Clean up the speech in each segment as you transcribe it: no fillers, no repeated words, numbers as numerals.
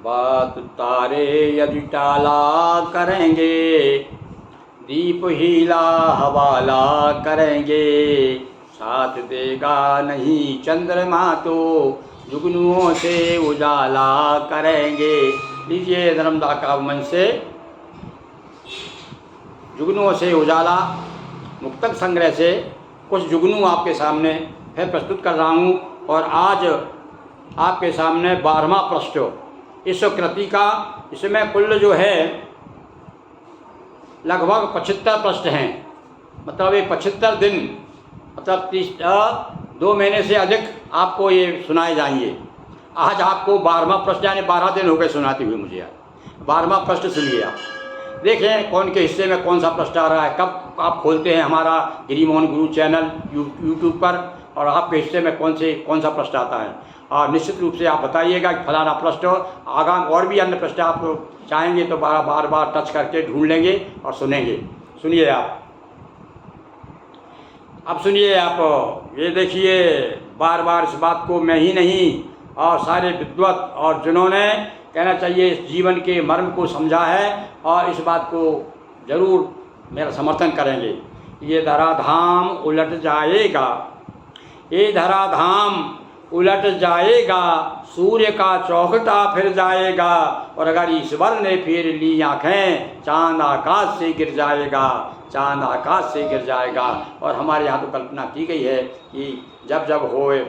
बात तारे यदि टाला करेंगे, दीप हीला हवाला करेंगे, साथ देगा नहीं चंद्रमा तो जुगनुओं से उजाला करेंगे। लीजिए नर्मदा का मन से जुगनुओं से उजाला मुक्तक संग्रह से कुछ जुगनू आपके सामने फिर प्रस्तुत कर रहा हूँ। और आज आपके सामने 12वां पृष्ठ इस कृति का। इसमें कुल जो है लगभग 75 पृष्ठ हैं, मतलब ये 75 दिन, मतलब 2 महीने से अधिक आपको ये सुनाए जाएंगे। आज आपको 12वां पृष्ठ, यानी 12 दिन हो गए सुनाते हुए मुझे। यार 12वां पृष्ठ सुनिए आप, देखें कौन के हिस्से में कौन सा पृष्ठ आ रहा है। कब आप खोलते हैं हमारा गिरिमोहन गुरु चैनल यूट्यूब पर, और आपके हिस्से में कौन सा पृष्ठ आता है, और निश्चित रूप से आप बताइएगा कि फलाना पृष्ठ। आगाम और भी अन्य पृष्ठ आप चाहेंगे तो बार बार टच करके ढूंढ लेंगे और सुनेंगे। सुनिए आप, अब सुनिए आप, ये देखिए बार बार इस बात को मैं ही नहीं और सारे विद्वत और जिन्होंने कहना चाहिए इस जीवन के मर्म को समझा है और इस बात को जरूर मेरा समर्थन करेंगे। ये धराधाम उलट जाएगा, ये धराधाम उलट जाएगा, सूर्य का चौखटा फिर जाएगा, और अगर ईश्वर ने फिर ली आँखें चांद आकाश से गिर जाएगा, चांद आकाश से गिर जाएगा। और हमारे यहाँ तो कल्पना की गई है कि जब जब होए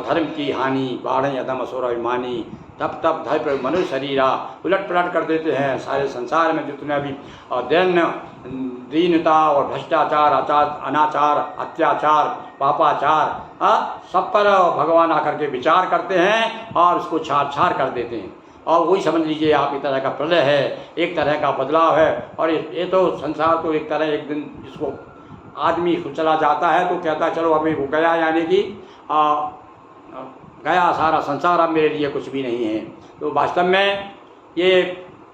धर्म की हानि, बाढ़ें अदम असुर अभिमानी, तब तब धय पर मनुष्य शरीरा, उलट पलट कर देते हैं सारे संसार में जितने भी दैन्य दीनता और भ्रष्टाचार, अनाचार, अत्याचार, पापाचार, सब पर भगवान आकर के विचार करते हैं और उसको छार छार कर देते हैं। और वही समझ लीजिए आप एक तरह का प्रलय है, एक तरह का बदलाव है। और ये तो संसार तो एक तरह एक दिन जिसको आदमी चला जाता है तो कहता है चलो अभी वो गया, यानी कि गया सारा संसार, अब मेरे लिए कुछ भी नहीं है। तो वास्तव में ये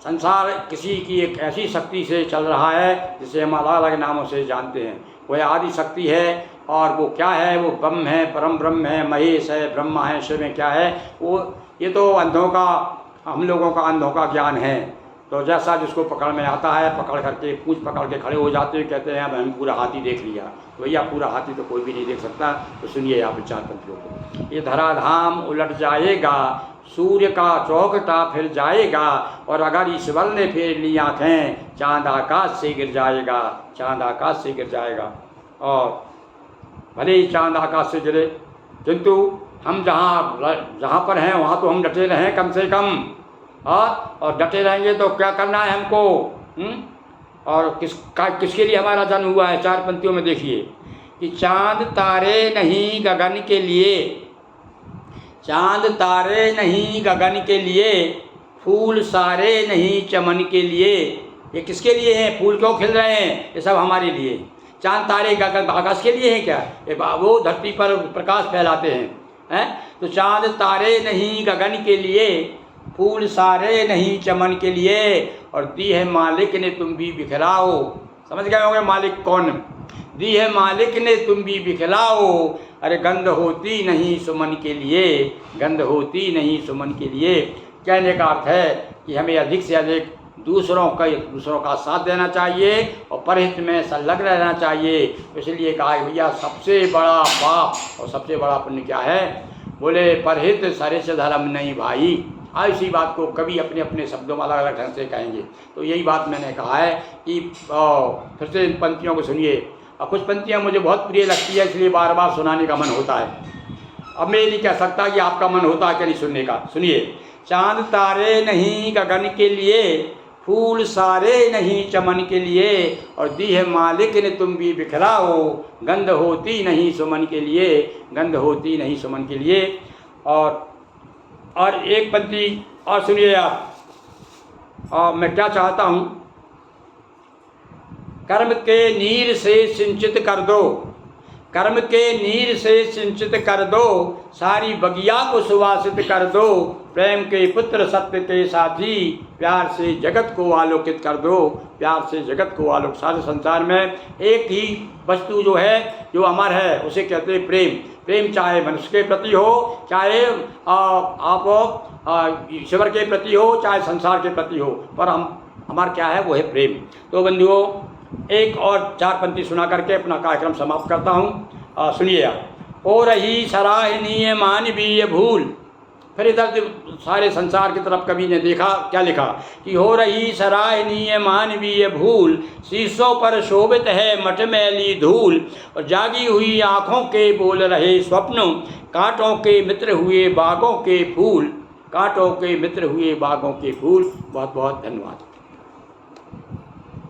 संसार किसी की एक ऐसी शक्ति से चल रहा है जिसे हम अलग अलग नामों से जानते हैं। वह आदि शक्ति है, और वो क्या है, वो ब्रह्म है, परम ब्रह्म है, महेश है, ब्रह्मा है, शिव में क्या है वो, ये तो अंधों का, हम लोगों का अंधों का ज्ञान है। तो जैसा जिसको पकड़ में आता है, पकड़ करके पूंछ पकड़ के खड़े हो जाते हैं, कहते हैं अब हम पूरा हाथी देख लिया। तो भैया पूरा हाथी तो कोई भी नहीं देख सकता। तो सुनिए आप चार पंक्तियों को। ये धराधाम उलट जाएगा, सूर्य का चौखटा फिर जाएगा, और अगर ईश्वर ने फेर ली आँखें चांद आकाश से गिर जाएगा, चांद आकाश से गिर जाएगा। और भले ही चांद आकाश से गिरे, किंतु हम जहाँ पर हैं वहाँ तो हम डटे रहें कम से कम। और डटे रहेंगे तो क्या करना है हमको, और किसके लिए हमारा जन्म हुआ है। चार पंक्तियों में देखिए कि चांद तारे नहीं गगन के लिए, चांद तारे नहीं गगन के लिए, फूल सारे नहीं चमन के लिए। ये किसके लिए हैं, फूल क्यों खिल रहे हैं, ये सब हमारे लिए। चांद तारे गगन आकाश के लिए हैं क्या, ये वो धरती पर प्रकाश फैलाते हैं। तो चांद तारे नहीं गगन के लिए, फूल सारे नहीं चमन के लिए, और दी है मालिक ने तुम भी बिखराओ। समझ गए होंगे मालिक कौन, दी है मालिक ने तुम भी बिखराओ, अरे गंध होती नहीं सुमन के लिए, गंध होती नहीं सुमन के लिए। कहने का अर्थ है कि हमें अधिक से अधिक दूसरों का साथ देना चाहिए और परहित में संलग्न रहना चाहिए। इसलिए कहा भैया सबसे बड़ा पाप और सबसे बड़ा पुण्य क्या है, बोले परहित सरिस धर्म नहीं भाई। इसी बात को कभी अपने अपने शब्दों में अलग अलग ढंग से कहेंगे। तो यही बात मैंने कहा है कि फिर से इन पंक्तियों को सुनिए। और कुछ पंक्तियाँ मुझे बहुत प्रिय लगती है, इसलिए बार बार सुनाने का मन होता है। अब मैं ये नहीं कह सकता कि आपका मन होता है क्या नहीं सुनने का। सुनिए, चांद तारे नहीं गगन के लिए, फूल सारे नहीं चमन के लिए, और दी है मालिक ने तुम भी बिखराओ, गंध होती नहीं सुमन के लिए, गंध होती नहीं सुमन के लिए। और एक पंक्ति और सुनिए आप, और मैं क्या चाहता हूँ, कर्म के नीर से सिंचित कर दो, कर्म के नीर से सिंचित कर दो, सारी बगिया को सुवासित कर दो। प्रेम के पुत्र सत्य के साथी, प्यार से जगत को आलोकित कर दो, प्यार से जगत को आलोक। सारे संसार में एक ही वस्तु जो है, जो अमर है, उसे कहते हैं प्रेम। प्रेम चाहे मनुष्य के प्रति हो, चाहे आप ईश्वर के प्रति हो, चाहे संसार के प्रति हो, पर हमारा क्या है, वो है प्रेम। तो बंधुओं, एक और 4 पंक्ति सुना करके अपना कार्यक्रम समाप्त करता हूँ। सुनिए आप। हो रही सराहनीय मानवीय भूल। फिर इधर सारे संसार की तरफ कवि ने देखा, क्या लिखा कि हो रही सराहनीय मानवीय भूल, शीशों पर शोभित है मटमैली धूल, और जागी हुई आँखों के बोल रहे स्वप्न, कांटों के मित्र हुए बागों के फूल, कांटों के मित्र हुए बागों के फूल। बहुत बहुत धन्यवाद।